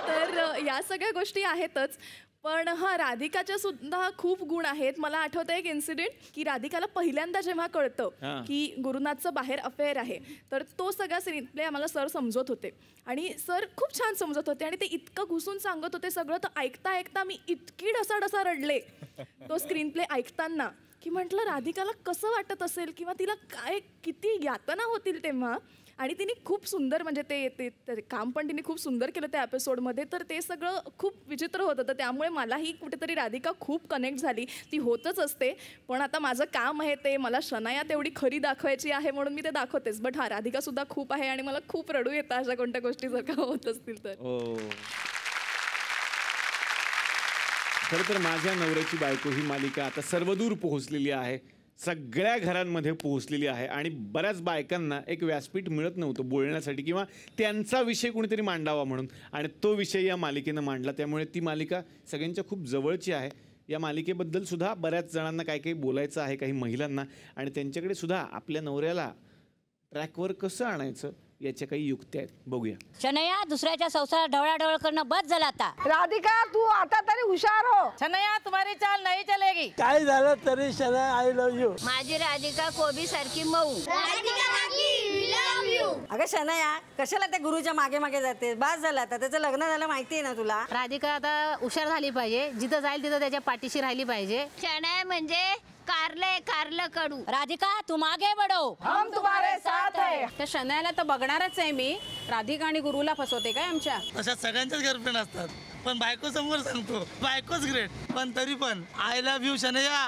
तर या सगळ्या गोष्टी आहेतच. पण राधिकाच्या सुद्धा खूप गुण आहेत. मला आठवतं एक इन्सिडेंट की राधिकाला पहिल्यांदा जेव्हा कळतं की गुरुनाथचं बाहेर अफेअर आहे, तर तो सगळा स्क्रीन प्ले आम्हाला सर समजत होते आणि सर खूप छान समजत होते आणि ते इतकं घुसून सांगत होते सगळं. तर ऐकता ऐकता मी इतकी ढसाढसा रडले तो स्क्रीन प्ले ऐकताना की म्हटलं राधिकाला कसं वाटत असेल किंवा तिला काय किती यातना होतील तेव्हा. आणि तिने खूप सुंदर, म्हणजे ते काम पण तिने खूप सुंदर केलं त्या एपिसोडमध्ये. तर ते सगळं खूप विचित्र होतं. तर त्यामुळे मलाही कुठेतरी राधिका खूप कनेक्ट झाली. ती होतच असते, पण आता माझं काम आहे ते मला शनाया तेवढी खरी दाखवायची आहे म्हणून मी ते दाखवतेच. बट राधिका सुद्धा खूप आहे आणि मला खूप रडू येतं अशा कोणत्या गोष्टी जर का होत असतील तर.
खरं तर माझ्या नवऱ्याची बायको ही मालिका आता सर्वदूर पोहोचलेली आहे, सगळ्या घरांमध्ये पोहोचलेली आहे आणि बऱ्याच बायकांना एक व्यासपीठ मिळत नव्हतं बोलण्यासाठी किंवा त्यांचा विषय कोणीतरी मांडावा म्हणून, आणि तो विषय या मालिकेनं मांडला. त्यामुळे ती मालिका सगळ्यांच्या खूप जवळची आहे. या मालिकेबद्दल सुद्धा बऱ्याच जणांना काही काही बोलायचं आहे, काही महिलांना, आणि त्यांच्याकडे सुद्धा आपल्या नवऱ्याला ट्रॅकवर कसं आणायचं याच्या काही युक्त्या आहेत. बघूया.
शनया, दुसऱ्याच्या संसारात ढवळाढवळ करणं बस झालं आता.
राधिका, तू आता तरी हुशार हो. शनया, तुम्हारी चाल नहीं चलेगी.
काय झालं तरी शनया, आय लव्ह यू.
माझी राधिका कोबी सारखी मऊ.
अगं शनया, कशाला त्या गुरुच्या मागे मागे जाते? बस झालं आता, त्याचं लग्न झालं माहिती आहे ना तुला.
राधिका आता हुशार झाली पाहिजे, जिथं जाईल तिथं त्याच्या पाठीशी राहिली पाहिजे.
शनया म्हणजे कारलं कडू. राधिका, तू मागे बढो,
हम तुम्हारे साथ है.
त्या शनायाला तर बघणारच आहे मी. राधिका आणि गुरुला फसवते काय आमच्या?
अशा सगळ्यांच्याच गर्लफ्रेंड असतात, पण बायको समोर सांगतो बायकोच ग्रेट, पण तरी पण I love you Shanaya.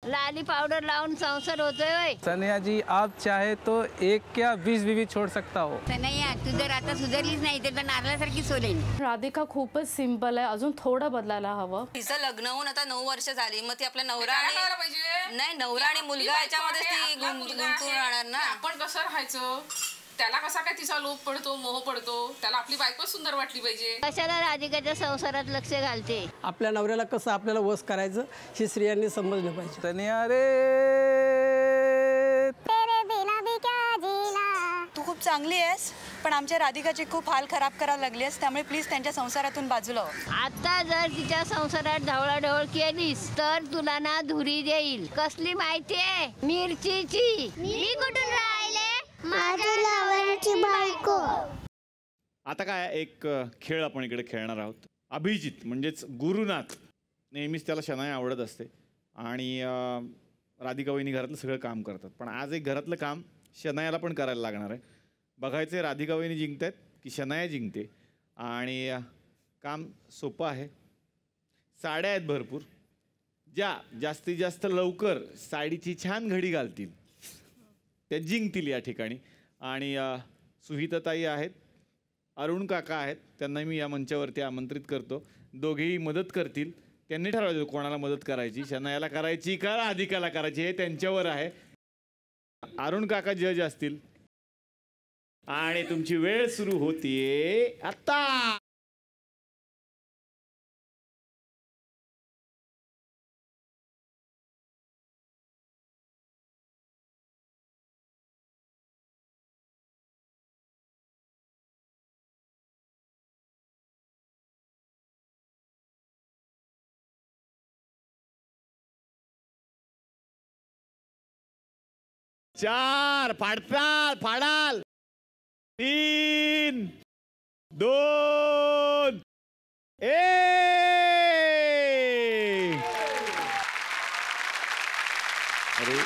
Lali powder लावून संसार होतोय होय.
सनिया जी आप चाहे तो 1 क्या 20 बीवी छोड़ सकता हो.
सनैया तू जर आता सुधारलीच नाही तर नारळासारखी सोलेन.
राधिका खूपच सिंपल आहे, अजून थोडं बदलायला हवं.
तिचं लग्न होऊन आता 9 वर्ष झाली, मग ती आपल्या नवरा आणि नवरा आणि मुलगा याच्यामध्ये ती गुंतून राहणार ना.
आपण कसं राहायचं, त्याला कसा काय तिचा लोभ पडतो, मोह पडतो, त्याला आपली बायको सुंदर वाटली पाहिजे.
कशाला राधिकाच्या संसारात लक्ष घालते.
आपल्या नवऱ्याला कसं आपल्याला वश करायचं हे स्त्रियांनी समजलं पाहिजे.
सनिया रे
तू खूप चांगली आहेस, पण आमच्या राधिकाचे खूप हाल खराब करायला लागली आहेस, त्यामुळे प्लीज त्यांच्या संसारातून बाजूला हो.
आता जर तिच्या संसारात ढवळाढवळ केलीस तर तुला ना धुरी देईल. कसली माहितीये? मिरचीची. मी कुठून राहिले? माझ्या लवरची बायको.
आता काय एक खेळ आपण इकडे खेळणार आहोत. अभिजित म्हणजेच गुरुनाथ, नेहमीच त्याला शनाया आवडत असते आणि राधिका वहिनी घरातलं सगळं काम करतात, पण आज एक घरातलं काम शनायाला पण करायला लागणार आहे. बघायचे राधिका वहिनी जिंकतायत की शनाया जिंकते. आणि काम सोपं आहे. साड्या आहेत भरपूर. ज्या जास्तीत जास्त लवकर साडीची छान घडी घालतील त्या जिंकतील या ठिकाणी. आणि सुहिताताई आहेत, अरुण काका आहेत, त्यांना मी या मंचावरती आमंत्रित करतो. दोघेही मदत करतील. त्यांनी ठरवायचं कोणाला मदत करायची, शनायाला करायची का राधिकाला करायची, हे त्यांच्यावर आहे. अरुण काका जज असतील आणि तुमची वेळ सुरू होतीये आता. चार फाडाल. 3, 2, 1. अरे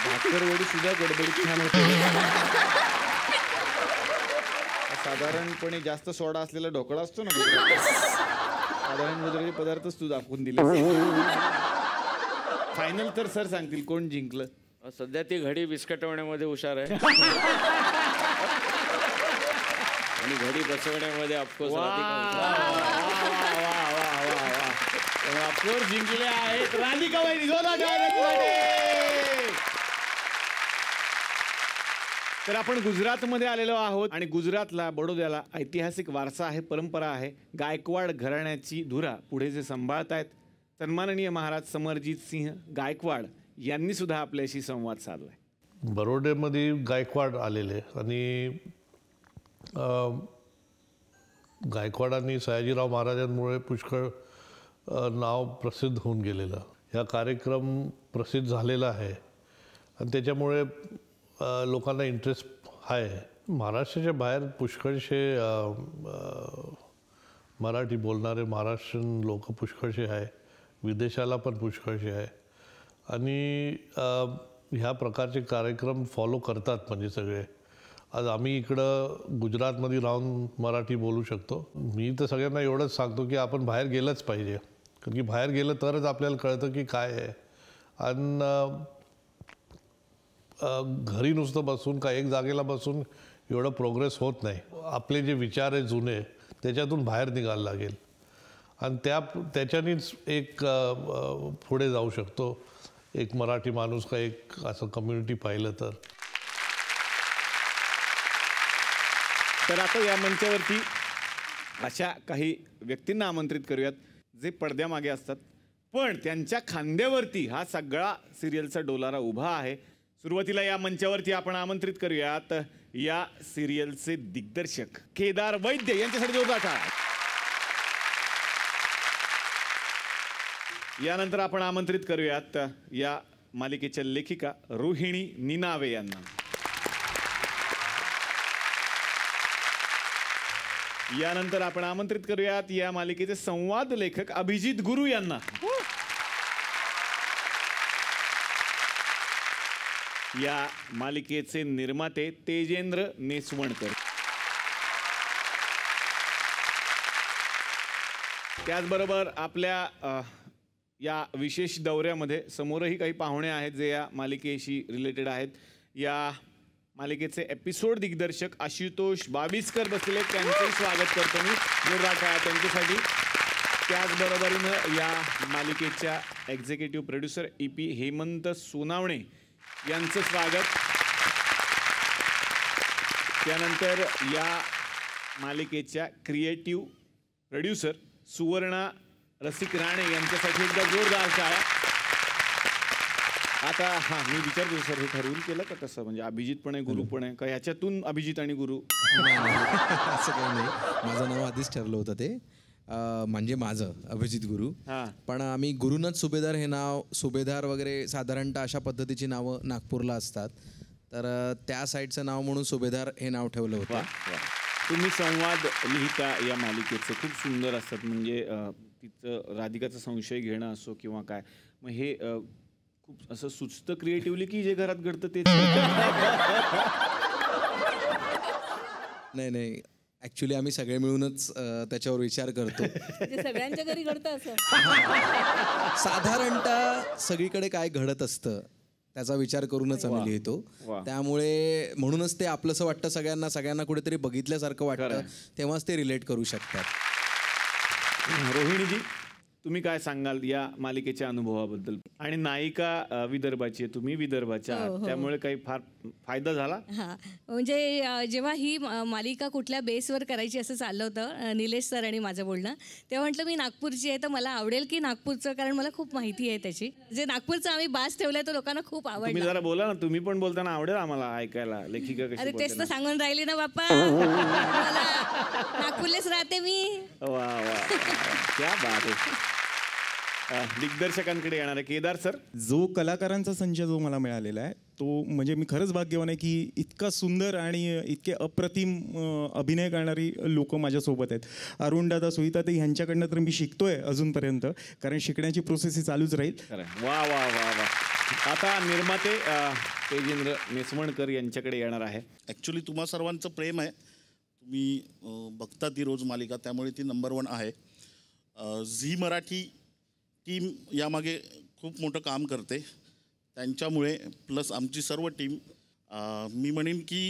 भाकरवडी सुद्धा गडबडीत छान होते. साधारणपणे जास्त सोडा असलेला ढोकळा असतो ना, साधारण गुजराती पदार्थच तू दाखवून दिले. फायनल तर सर सांगतील कोण जिंकलं.
सध्या ती घडी विस्कटवण्यामध्ये हुशार आहे आणि घडी बसवण्यामध्ये ऑफकोर्स
ऑफकोर्स जिंकले आहेत राधिका वहिनी. तर आपण गुजरातमध्ये आलेलो आहोत आणि गुजरातला बडोद्याला ऐतिहासिक वारसा आहे, परंपरा आहे. गायकवाड घराण्याची धुरा पुढे जे सांभाळतायत सन्माननीय महाराज समरजीत सिंह गायकवाड यांनी सुद्धा आपल्याशी संवाद साधलाय.
बरोड्यामध्ये गायकवाड आलेले आणि गायकवाडांनी सयाजीराव महाराजांमुळे पुष्कळ नाव प्रसिद्ध होऊन गेलेलं. हा कार्यक्रम प्रसिद्ध झालेला आहे आणि त्याच्यामुळे लोकांना इंटरेस्ट आहे. महाराष्ट्राच्या बाहेर पुष्कळसे मराठी बोलणारे महाराष्ट्रीयन लोक पुष्कळसे आहे, विदेशाला पण पुष्कळसे आहे आणि ह्या प्रकारचे कार्यक्रम फॉलो करतात म्हणजे सगळे. आज आम्ही इकडं गुजरातमध्ये राहून मराठी बोलू शकतो. मी तर सगळ्यांना एवढंच सांगतो की आपण बाहेर गेलंच पाहिजे, कारण की बाहेर गेलं तरच आपल्याला कळतं की काय आहे. आणि घरी नुसतं बसून का एक जागेला बसून एवढं प्रोग्रेस होत नाही. आपले जे विचार आहे जुने त्याच्यातून बाहेर निघायला लागेल आणि त्याच्यानेच एक पुढे जाऊ शकतो एक मराठी माणूस का एक असं कम्युनिटी पाहिलं तर.
तर आता या मंचावरती अशा काही व्यक्तींना आमंत्रित करूयात जे पडद्यामागे असतात पण त्यांच्या खांद्यावरती हा सगळा सिरियलचा डोलारा उभा आहे. सुरुवातीला या मंचावरती आपण आमंत्रित करूयात या सिरियलचे दिग्दर्शक केदार वैद्य यांच्यासाठी जोरदार टाळ्या. यानंतर आपण आमंत्रित करूयात या मालिकेच्या लेखिका रोहिणी निनावे यांना. यानंतर आपण आमंत्रित करूयात या मालिकेचे संवाद लेखक अभिजित गुरु यांना. या मालिकेचे निर्माते तेजेंद्र नेसवणकर. त्याचबरोबर आपल्या या विशेष दौऱ्यामध्ये. समोरही काही पाहुणे आहेत जे या मालिकेशी रिलेटेड आहेत. या मालिकेचे एपिसोड दिग्दर्शक आशुतोष बाविस्कर बसलेले आहेत. त्यांचंही स्वागत करतो मी. जोरदार टाळ्या त्यांच्यासाठी. त्याचबरोबरीनं या मालिकेच्या executive producer EP Hemant Sonawane यांचं स्वागत. त्यानंतर या मालिकेच्या क्रिएटिव्ह प्रोड्युसर सुवर्णा रसिक राणे यांच्यासाठी एकदा जोरदार टाळ्या. आता मी विचारतो सर, हे ठरवून केलं का कसं, म्हणजे अभिजित पण आहे गुरु पण आहे का, ह्याच्यातून अभिजित आणि गुरु?
असं काही नाही, माझं नाव आधीच ठरलं होतं ते, म्हणजे माझं अभिजित गुरु. पण आम्ही गुरुनाथ सुभेदार हे नाव, सुभेदार वगैरे साधारणतः अशा पद्धतीची नावं नागपूरला असतात, तर त्या साईडचं नाव म्हणून सुभेदार हे नाव ठेवलं होतं.
तुम्ही संवाद लिहिता या मालिकेचे खूप सुंदर असतात, म्हणजे तिचं राधिकाचा संशय घेणं असो किंवा काय, मग हे खूप असं सुचतं क्रिएटिव्हली की जे घरात घडतं तेच?
नाही, ॲक्च्युली आम्ही सगळे मिळूनच त्याच्यावर विचार करतो.
सगळ्यांच्या घरी घडतं असं
साधारणतः सगळीकडे काय घडत असतं त्याचा विचार करूनच आम्ही लिहितो. त्यामुळे म्हणूनच ते आपलंसं वाटतं सगळ्यांना कुठेतरी बघितल्यासारखं वाटतं, तेव्हाच ते रिलेट करू शकतात.
रोहिणीजी, तुम्ही काय सांगाल या मालिकेच्या अनुभवाबद्दल? आणि नायिका विदर्भाची आहे, तुम्ही विदर्भाच्या आहात, त्यामुळे काही फार फायदा झाला?
हां, म्हणजे जेव्हा ही मालिका कुठल्या बेसवर करायची असं चाललं होतं, निलेश सर आणि माझं बोलणं, तेव्हा म्हटलं मी नागपूरची आहे तर मला आवडेल की नागपूरचं, कारण मला खूप माहिती आहे त्याची. जे नागपूरचं आम्ही बास ठेवलंय तर लोकांना खूप
तुम्ही
आवडलं.
जरा बोला ना, तुम्ही पण बोलताना आवडेल आम्हाला ऐकायला, लेखिका कशी
अरे तेच तर
बोलते ना.
सांगून राहिली ना बाप्पा, नागपूरलेच राहते मी.
वा वा, क्या बात आहे. दिग्दर्शकांकडे येणार आहे केदार सर.
जो कलाकारांचा संच जो मला मिळालेला आहे तो म्हणजे मी खरंच भाग्यवान आहे की इतका सुंदर आणि इतके अप्रतिम अभिनय करणारी लोक माझ्यासोबत आहेत. अरुणदादा, सुहिताताई ह्यांच्याकडनं तर मी शिकतोय अजूनपर्यंत, कारण शिकण्याची प्रोसेस ही चालूच राहील.
वा वा वा वा. आता निर्माते तेजेंद्र मेसमणकर यांच्याकडे येणार आहे.
ॲक्च्युली तुम्हा सर्वांचं प्रेम आहे, तुम्ही बघता ती रोज मालिका, त्यामुळे ती नंबर 1 आहे. झी मराठी टीम यामागे खूप मोठं काम करते, त्यांच्यामुळे प्लस आमची सर्व टीम, मी म्हणेन की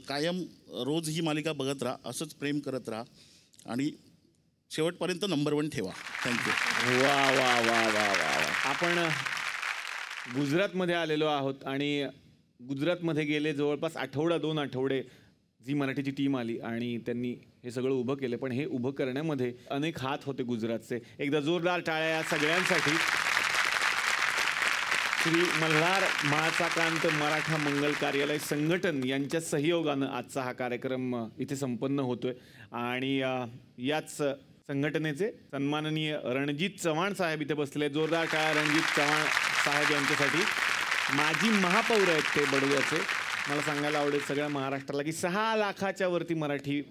कायम रोज ही मालिका बघत राहा, असंच प्रेम करत राहा आणि शेवटपर्यंत नंबर 1 ठेवा. थँक्यू.
वा वा वा वा वा. आपण गुजरातमध्ये आलेलो आहोत आणि गुजरातमध्ये गेले जवळपास 2 आठवडे झी मराठीची टीम आली आणि त्यांनी हे सगळं उभं केलं. पण हे उभं करण्यामध्ये अनेक हात होते गुजरातचे. एकदा जोरदार टाळ्या या सगळ्यांसाठी. श्री मल्हार माळचाकांत मराठा मंगल कार्यालय संघटन यांच्या सहयोगानं आजचा हा कार्यक्रम इथे संपन्न होतोय. आणि याच संघटनेचे सन्माननीय रणजित चव्हाण साहेब इथे बसले. जोरदार टाळ्या रणजित चव्हाण साहेब यांच्यासाठी. माजी महापौर आहेत ते बडोद्याचे. मला सांगायला आवडेल सगळ्या महाराष्ट्राला की 6 लाखाच्या वरती मराठी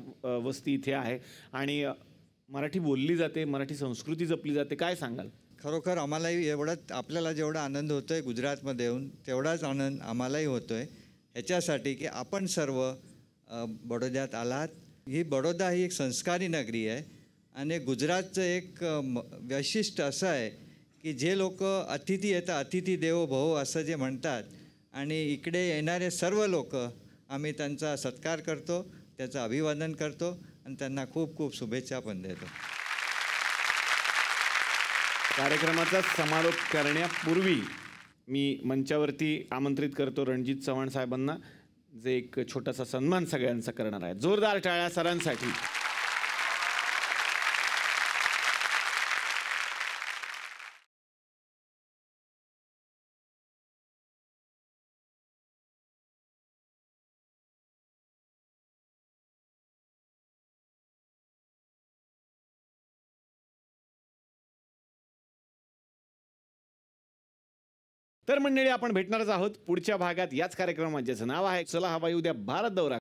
वस्ती इथे आहे आणि मराठी बोलली जाते, मराठी संस्कृती जपली जाते. काय सांगाल?
खरोखर आम्हालाही एवढाच, आपल्याला जेवढा आनंद होतो आहे गुजरातमध्ये येऊन, तेवढाच आनंद आम्हालाही होतो आहे ह्याच्यासाठी की आपण सर्व बडोद्यात आलात. ही बडोदा ही एक संस्कारी नगरी आहे आणि गुजरातचं एक वैशिष्ट्य असं आहे की जे लोक अतिथी येतात, अतिथी देवो भव असं जे म्हणतात, आणि इकडे येणारे सर्व लोक आम्ही त्यांचा सत्कार करतो, त्याचं अभिवादन करतो आणि त्यांना खूप खूप शुभेच्छा पण देतो.
कार्यक्रमाचा समारोप करण्यापूर्वी मी मंचावरती आमंत्रित करतो रणजित चव्हाण साहेबांना, जे एक छोटासा सन्मान सगळ्यांचा करणार आहे. जोरदार टाळ्या सरांसाठी. तर मंडळी, आपण भेटणारच आहोत पुढच्या भागात याच कार्यक्रमात, ज्याचं नाव आहे चला हवा येऊ द्या भारत दौरा.